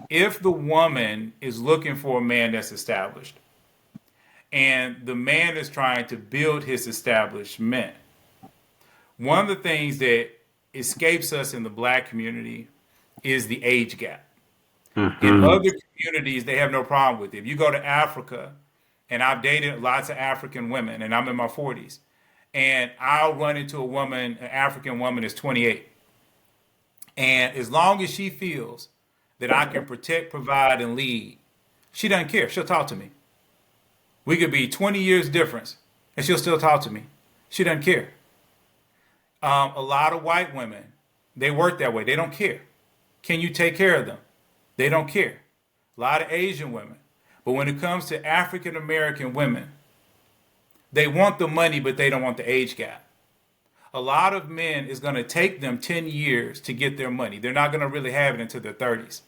If the woman is looking for a man that's established and the man is trying to build his establishment, one of the things that escapes us in the black community is the age gap. In Hmm. other communities, they have no problem with it. If you go to Africa, and I've dated lots of African women, and I'm in my 40s, and I'll run into a woman, an African woman is 28. And as long as she feels that I can protect, provide, and lead, she doesn't care. She'll talk to me. We could be 20 years difference, and she'll still talk to me. She doesn't care. A lot of white women, they work that way. They don't care. Can you take care of them? They don't care. A lot of Asian women. But when it comes to African American women, they want the money, but they don't want the age gap. A lot of men is going to take them 10 years to get their money. They're not going to really have it until their 30s.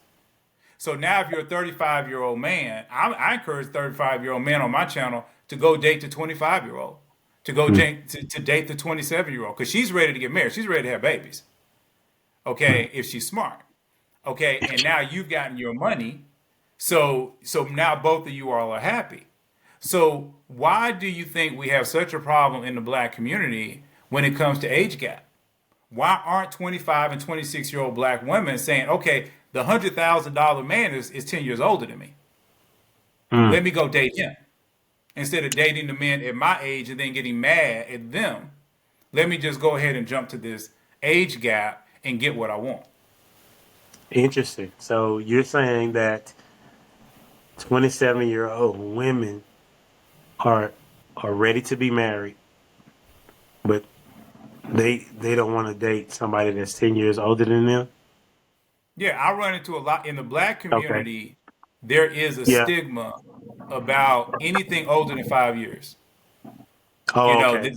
So now, if you're a 35-year-old man, I encourage 35-year-old men on my channel to go date the 25-year-old, to go to date the 27-year-old, because she's ready to get married. She's ready to have babies. Okay, if she's smart. Okay, and now you've gotten your money, so now both of you all are happy. So why do you think we have such a problem in the black community when it comes to age gap? Why aren't 25 and 26-year-old black women saying, okay, the $100,000 man is 10 years older than me. Mm. Let me go date him. Instead of dating the men at my age and then getting mad at them, let me just go ahead and jump to this age gap and get what I want. Interesting. So you're saying that 27-year-old women are are ready to be married, but they don't want to date somebody that's 10 years older than them. Yeah, I run into a lot in the black Okay. community. There is a Yeah. stigma about anything older than 5 years. You Oh, know, okay.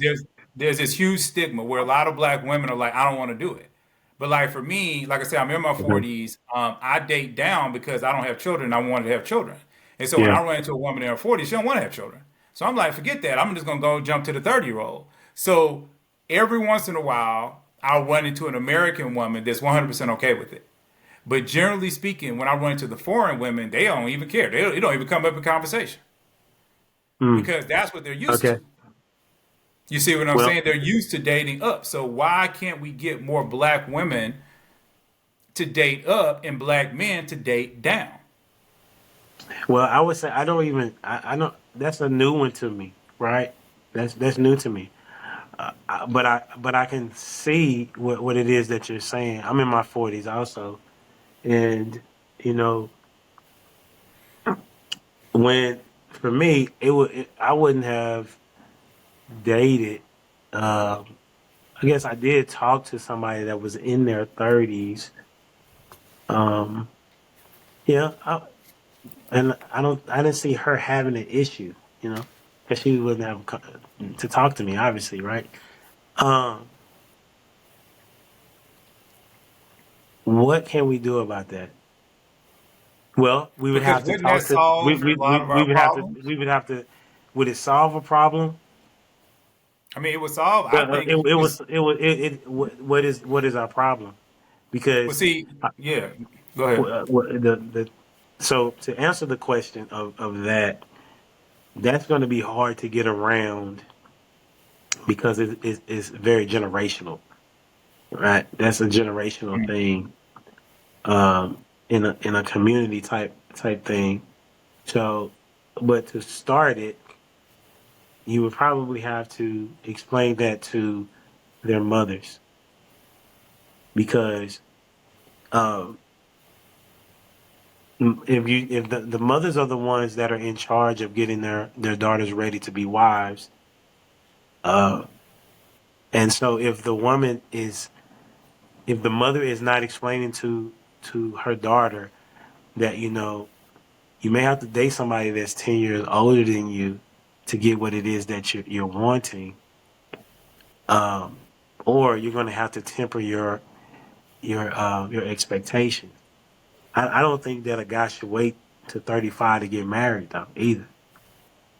there's this huge stigma where a lot of black women are like, I don't want to do it. But like for me, like I said, I'm in my Mhm. 40s. I date down because I don't have children. I wanted to have children, and so when Yeah. I run into a woman in her 40s, she don't want to have children. So I'm like, forget that. I'm just gonna go jump to the 30-year-old. So every once in a while, I'll run into an American woman that's 100% okay with it. But generally speaking, when I run into the foreign women, they don't even care. They don't even come up in conversation Mm. because that's what they're used Okay. to. You see what I'm Well, saying? They're used to dating up. So why can't we get more black women to date up and black men to date down? well, I would say I don't even I don't. That's a new one to me, right? That's new to me. But I can see what it is that you're saying. I'm in my 40s also, and you know when for me I wouldn't have dated. I guess I did talk to somebody that was in their 30s. Um, yeah, and I didn't see her having an issue, because she wouldn't have to talk to me, obviously, right? Um, what can we do about that? Well, we would Because have to wouldn't that talk to solve a lot of we our would have to problems? we would have to. Would it solve a problem? I mean, it would solve. I Well, think it was. what is our problem? Well, Because see, uh, yeah. Go ahead. the so to answer the question of that, that's going to be hard to get around because it's very generational, right? That's a generational thing, in a community type thing. So, but to start it, you would probably have to explain that to their mothers because um, if the mothers are the ones that are in charge of getting their daughters ready to be wives, uh, and so if the mother is not explaining to her daughter that you may have to date somebody that's 10 years older than you to get what it is that you're wanting, um, or you're going to have to temper your expectations. I don't think that a guy should wait to 35 to get married though either,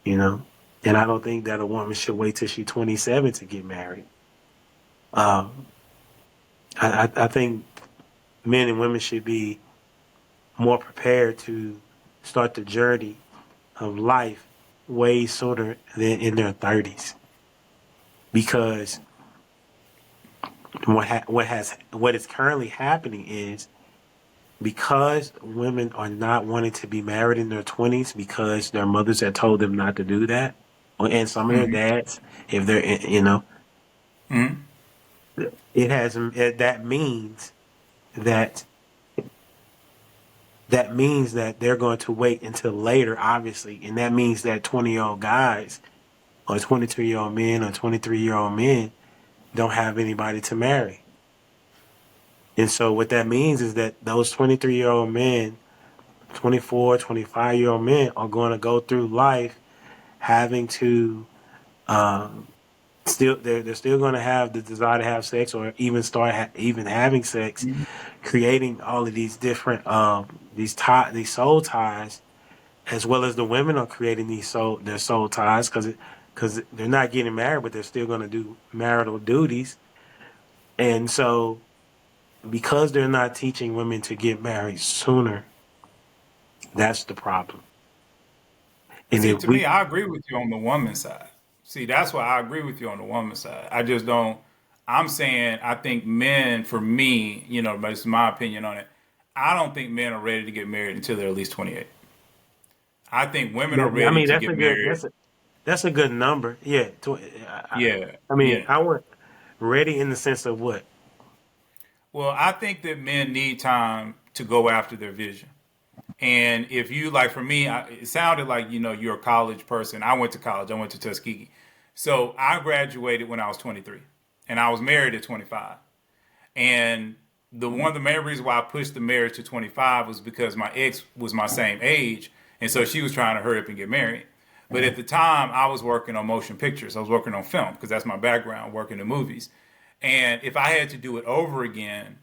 you know, and I don't think that a woman should wait till she's 27 to get married. Um, I think men and women should be more prepared to start the journey of life way sooner than in their 30s, because what is currently happening is, because women are not wanting to be married in their 20s because their mothers had told them not to do that, and some of their Hmm. dads, if they're you know, Hmm. that means that they're going to wait until later, obviously, and that means that 20-year-old guys or 22-year-old men or 23-year-old men don't have anybody to marry. And so what that means is that those 23-year-old men, 24, 25-year-old men are going to go through life having to um, still they're still going to have the desire to have sex, or even even having sex, creating all of these different these soul ties, as well as the women are creating their soul ties, because they're not getting married, but they're still going to do marital duties. And so, because they're not teaching women to get married sooner, that's the problem. But And see, if to me, we I agree with you on the woman side. See, that's why I agree with you on the woman side. I just don't. I'm saying I think men, for me, but it's my opinion on it. I don't think men are ready to get married until they're at least 28. I think women are I ready mean, to get married. that's a good number. Yeah. Yeah, I mean, yeah. I want ready in the sense of what? Well, I think that men need time to go after their vision. And if you like, for me, it sounded like you're a college person. I went to college. I went to Tuskegee, so I graduated when I was 23, and I was married at 25. And the one of the main reasons why I pushed the marriage to 25 was because my ex was my same age, and so she was trying to hurry up and get married. But at the time, I was working on motion pictures. I was working on film because that's my background, working in movies. And if I had to do it over again,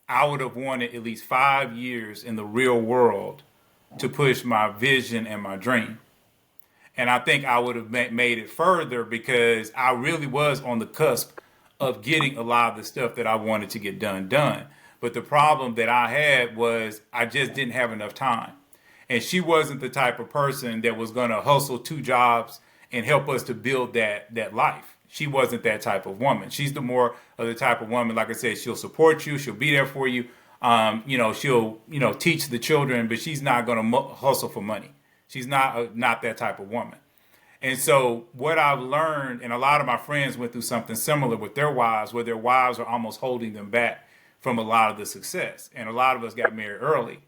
I would have wanted at least 5 years in the real world to push my vision and my dream. And I think I would have made it further because I really was on the cusp of getting a lot of the stuff that I wanted to get done. But the problem that I had was I just didn't have enough time. And she wasn't the type of person that was going to hustle two jobs and help us to build that life. She wasn't that type of woman. She's the more of the type of woman, like I said, she'll support you, she'll be there for you. She'll teach the children, but she's not going to hustle for money. She's not that type of woman. And so what I've learned, and a lot of my friends went through something similar with their wives, where their wives are almost holding them back from a lot of the success. And a lot of us got married early.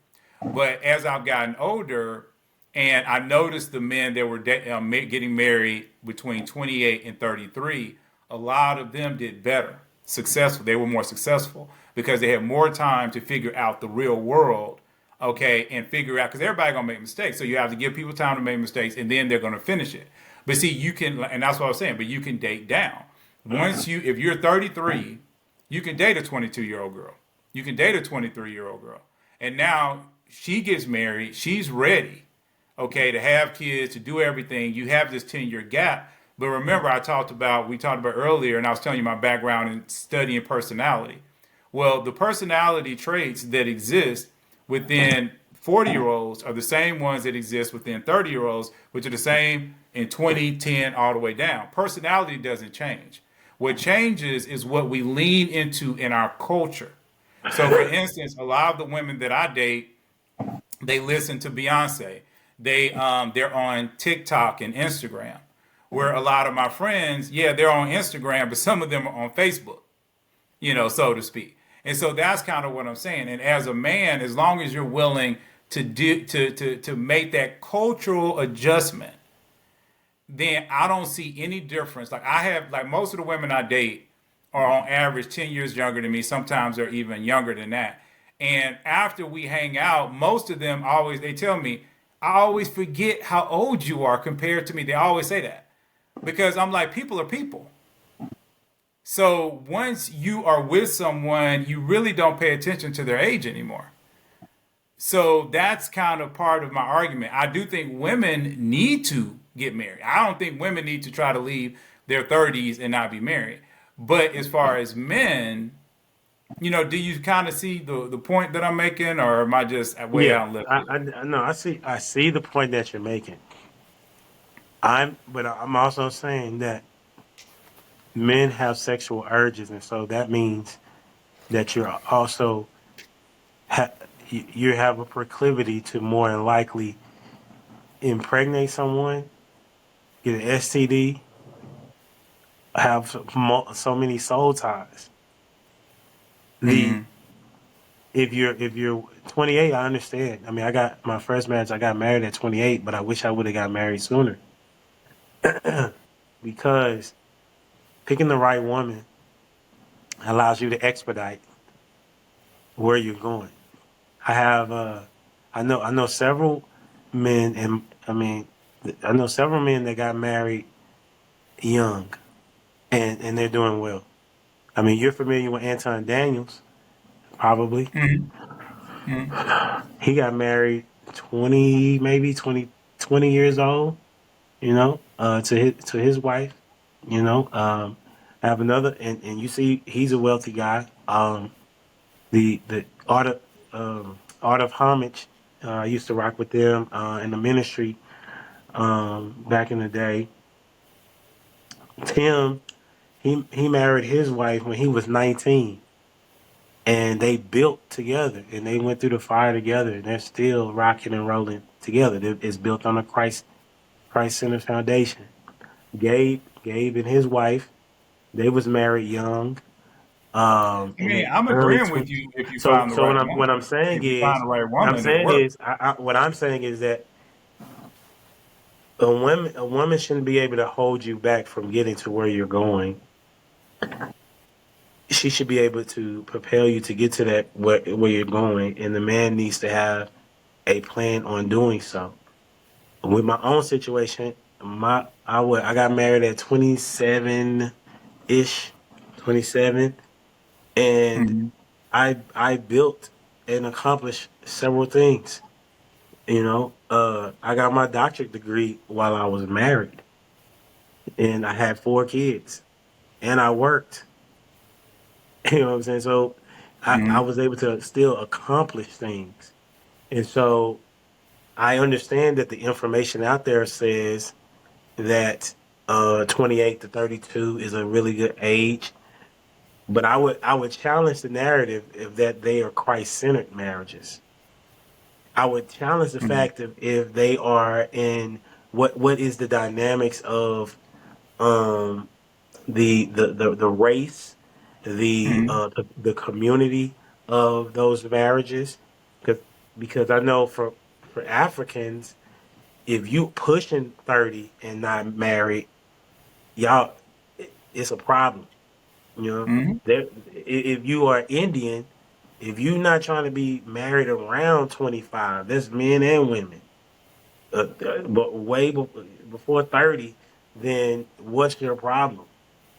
But as I've gotten older, and I noticed the men that were getting married between 28 and 33, a lot of them did better, successful. They were more successful because they had more time to figure out the real world, okay, and figure out, because everybody gonna make mistakes. So you have to give people time to make mistakes, and then they're gonna finish it. But see, you can, and that's what I was saying. But you can date down. If you're 33, you can date a 22-year-old girl. You can date a 23-year-old girl, and now she gets married. She's ready, okay, to have kids, to do everything. You have this 10-year gap. But remember, we talked about earlier, and I was telling you my background in studying personality. Well, the personality traits that exist within 40-year-olds are the same ones that exist within 30-year-olds, which are the same in 2010 all the way down. Personality doesn't change. What changes is what we lean into in our culture. So, for instance, a lot of the women that I date, they listen to Beyonce. They're on TikTok and Instagram. Where a lot of my friends, yeah, they're on Instagram, but some of them are on Facebook, so to speak. And so that's kind of what I'm saying. And as a man, as long as you're willing to make that cultural adjustment, then I don't see any difference. Like most of the women I date are on average 10 years younger than me. Sometimes they're even younger than that. And after we hang out, most of them they tell me, I always forget how old you are compared to me. They always say that because I'm like, people are people. So once you are with someone, you really don't pay attention to their age anymore. So that's kind of part of my argument. I do think women need to get married. I don't think women need to try to leave their 30s and not be married. But as far as men, Do you kind of see the point that I'm making, or am I just way Yeah, out left field? I know. I see the point that you're making. But I'm also saying that men have sexual urges, and so that means that you're also ha- you have a proclivity to more than likely impregnate someone, get an STD, have so many soul ties. The Mm-hmm. if you're 28, I understand. I mean, I got my first marriage. I got married at 28, but I wish I would have got married sooner because picking the right woman allows you to expedite where you're going. I have I know several men, and I know several men that got married young, and they're doing well. I mean, you're familiar with Anton Daniels, probably. Mm-hmm. He got married 20, maybe 20 years old, to his wife, you know. I have another, and you see, he's a wealthy guy. The art of homage. I used to rock with them in the ministry back in the day. Tim, he married his wife when he was 19, and they built together, and they went through the fire together, and they're still rocking and rolling together. It's built on a Christ centered foundation. Gabe and his wife, they was married young, I in mean, their I'm early agreeing with 20s. you if you So find the so right what I'm woman. what I'm saying If you find is the right what I'm woman, it saying works. is what I'm saying is that a woman shouldn't be able to hold you back from getting to where you're going. She should be able to propel you to get to that where you're going, and the man needs to have a plan on doing so. With my own situation, I got married at 27 ish, 27, and Mm-hmm. I built and accomplished several things. I got my doctorate degree while I was married, and I had 4 kids, and I worked. You know what I'm saying? So I Mm-hmm. was able to still accomplish things, and so I understand that the information out there says that 28 to 32 is a really good age, but I would challenge the narrative if that they are Christ centered marriages. I would challenge the Mm-hmm. fact of if they are in what is the dynamics of um the race, Mm-hmm. the community of those marriages, because I know for Africans, if you pushing 30 and not married, y'all, it's a problem. You know, Mm-hmm. if you are Indian, if you're not trying to be married around 25, that's men and women, but before 30, then what's your problem?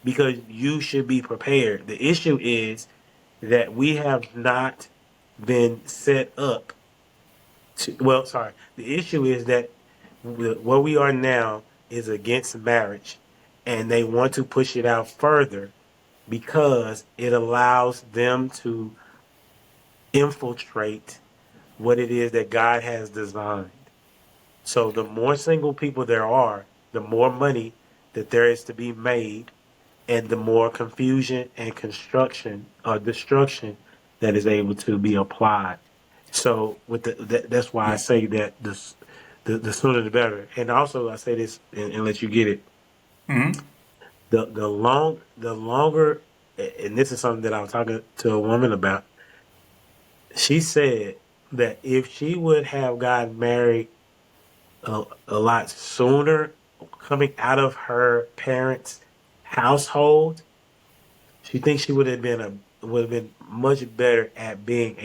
Because you should be prepared. The issue is that we have not been set up well, sorry. The issue is that where we are now is against marriage, and they want to push it out further because it allows them to infiltrate what it is that God has designed. So the more single people there are, the more money that there is to be made, and the more confusion and construction or destruction that is able to be applied. So that's why I Yeah. say that the sooner the better. And also I say this and let you get it. Mm-hmm. The longer, and this is something that I was talking to a woman about. She said that if she would have gotten married a lot sooner, coming out of her parents' household, she thinks she would have been much better at being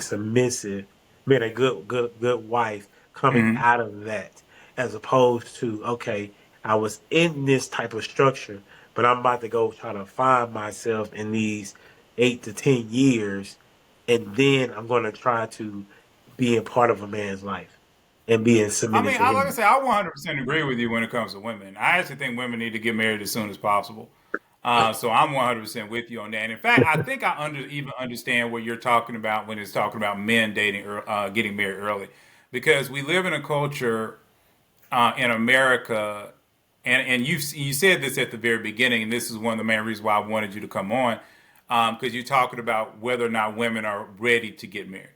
submissive, being a good wife coming Mm-hmm. out of that, as opposed to, okay, I was in this type of structure, but I'm about to go try to find myself in these 8 to 10 years, and then I'm going to try to be a part of a man's life and being I submitted mean, to I like I him. say, I 100% agree with you when it comes to women. I actually think women need to get married as soon as possible. So I'm 100% with you on that. In fact, I think I even understand what you're talking about when it's talking about men dating or getting married early, because we live in a culture in America, and you said this at the very beginning, and this is one of the main reasons why I wanted you to come on, because you're talking about whether or not women are ready to get married.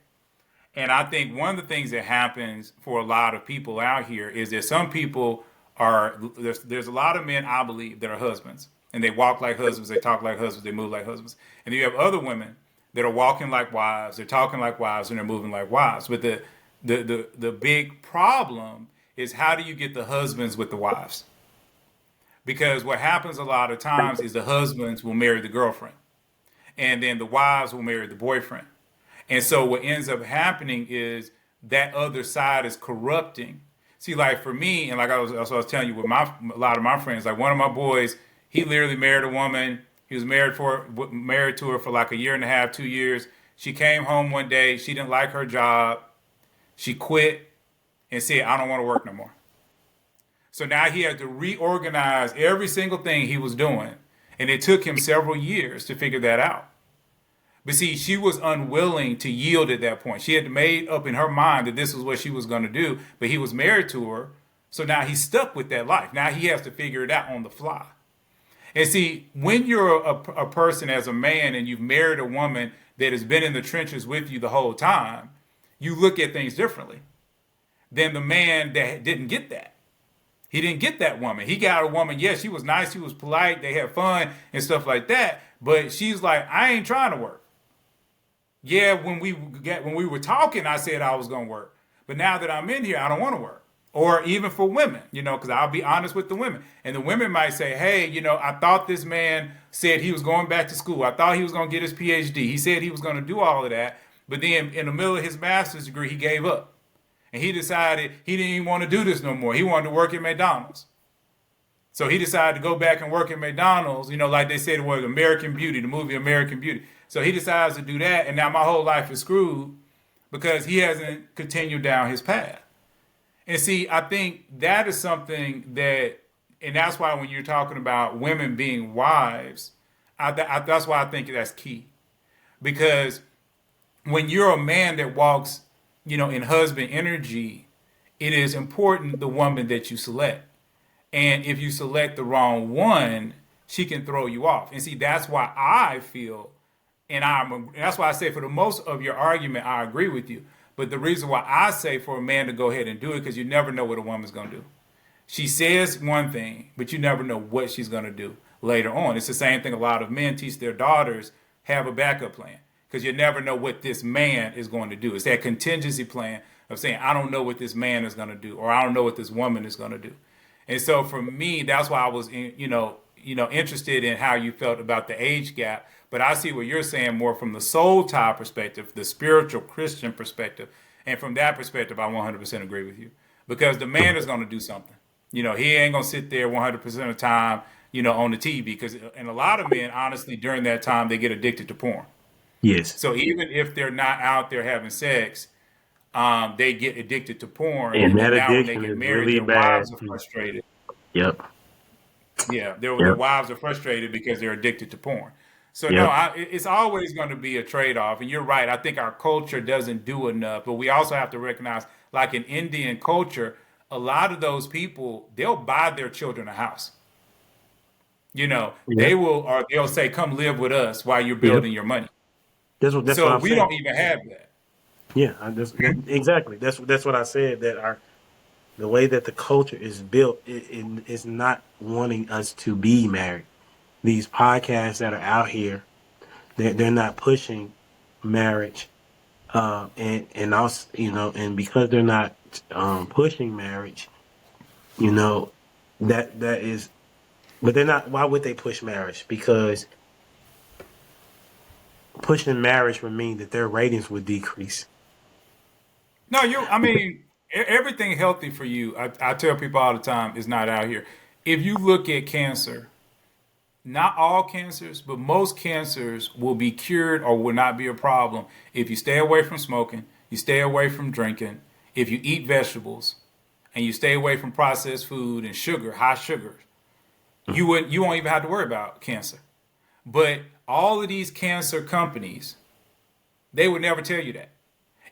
And I think one of the things that happens for a lot of people out here is that some people there's a lot of men, I believe, that are husbands, and they walk like husbands, they talk like husbands, they move like husbands. And then you have other women that are walking like wives, they're talking like wives, and they're moving like wives. But the big problem is, how do you get the husbands with the wives? Because what happens a lot of times is the husbands will marry the girlfriend, and then the wives will marry the boyfriend. And so what ends up happening is that other side is corrupting. See, like for me, and like I was telling you with a lot of my friends, like one of my boys, he literally married a woman. He was married to her for like a year and a half, 2 years. She came home one day. She didn't like her job. She quit and said, "I don't want to work no more." So now he had to reorganize every single thing he was doing. And it took him several years to figure that out. But see, she was unwilling to yield at that point. She had made up in her mind that this was what she was going to do, but he was married to her. So now he's stuck with that life. Now he has to figure it out on the fly. And see, when you're a person as a man and you've married a woman that has been in the trenches with you the whole time, you look at things differently than the man that didn't get that. He didn't get that woman. He got a woman, yes, she was nice, she was polite, they had fun and stuff like that, but she's like, I ain't trying to work. Yeah, when we were talking, I said I was going to work. But now that I'm in here, I don't want to work. Or even for women, because I'll be honest with the women. And the women might say, hey, I thought this man said he was going back to school. I thought he was going to get his PhD. He said he was going to do all of that. But then in the middle of his master's degree, he gave up. And he decided he didn't even want to do this no more. He wanted to work at McDonald's. So he decided to go back and work at McDonald's, like they said it was American Beauty, the movie American Beauty. So he decides to do that, and now my whole life is screwed because he hasn't continued down his path. And see, I think that is something and that's why when you're talking about women being wives, that's why I think that's key. Because when you're a man that walks, in husband energy, it is important the woman that you select. And if you select the wrong one, she can throw you off. And see, that's why I feel, that's why I say for the most of your argument, I agree with you. But the reason why I say for a man to go ahead and do it, because you never know what a woman's going to do. She says one thing, but you never know what she's going to do later on. It's the same thing a lot of men teach their daughters, have a backup plan, because you never know what this man is going to do. It's that contingency plan of saying, I don't know what this man is going to do, or I don't know what this woman is going to do. And so for me, that's why I was, interested in how you felt about the age gap. But I see what you're saying more from the soul tie perspective, the spiritual Christian perspective. And from that perspective, I 100% agree with you. Because the man is going to do something. He ain't going to sit there 100% of the time, on the TV. Because, and a lot of men, honestly, during that time, they get addicted to porn. Yes. So even if they're not out there having sex, they get addicted to porn. And that now when they addiction get is married, really their bad. wives are frustrated. Yep. Yeah, their Yep. wives are frustrated because they're addicted to porn. So Yep. no, it's always going to be a trade-off. And you're right. I think our culture doesn't do enough. But we also have to recognize, like in Indian culture, a lot of those people, they'll buy their children a house. They Yep. will, or they'll say, come live with us while you're Yep. building your money. That's what So I'm we saying. don't even have that. Yeah, exactly. That's what I said. That the way that the culture is built is not wanting us to be married. These podcasts that are out here, they're not pushing marriage, and also and because they're not pushing marriage, that is, but they're not. Why would they push marriage? Because pushing marriage would mean that their ratings would decrease. No, everything healthy for you, I tell people all the time, is not out here. If you look at cancer, not all cancers, but most cancers will be cured or will not be a problem if you stay away from smoking, you stay away from drinking, if you eat vegetables, and you stay away from processed food and sugar, high sugars. You won't even have to worry about cancer. But all of these cancer companies, they would never tell you that.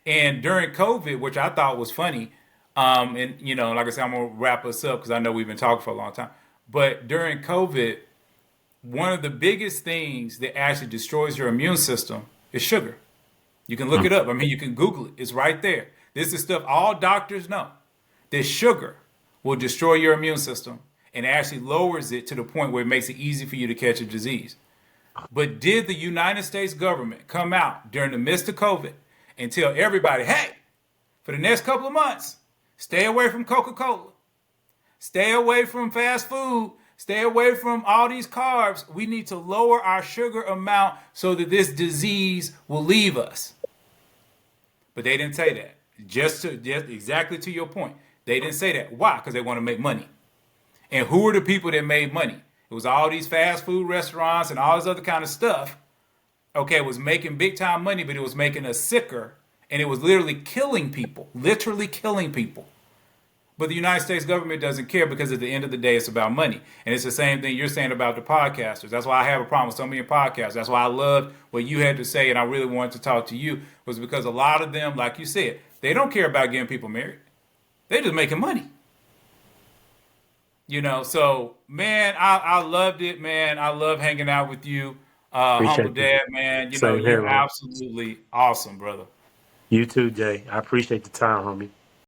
And during COVID, which I thought was funny, and like I said, I'm gonna wrap us up because I know we've been talking for a long time. But during COVID, one of the biggest things that actually destroys your immune system is sugar. You can look it up. I mean, you can Google it. It's right there. This is stuff all doctors know. That sugar will destroy your immune system and actually lowers it to the point where it makes it easy for you to catch a disease. But did the United States government come out during the midst of COVID and tell everybody, hey, for the next couple of months, stay away from Coca-Cola, stay away from fast food, stay away from all these carbs. We need to lower our sugar amount so that this disease will leave us. But they didn't say that. Just exactly to your point. They didn't say that. Why? Because they want to make money. And who are the people that made money? It was all these fast food restaurants and all this other kind of stuff. Okay, it was making big time money, but it was making us sicker. And it was literally killing people. Literally killing people. But the United States government doesn't care because at the end of the day, it's about money. And it's the same thing you're saying about the podcasters. That's why I have a problem with so many podcasts. That's why I loved what you had to say, and I really wanted to talk to you, was because a lot of them, like you said, they don't care about getting people married. They're just making money. So, man, I loved it, man. I love hanging out with you. Humble Appreciate you. Dad, man. Same here, You're man. absolutely awesome, brother. You too, Jay. I appreciate the time, homie.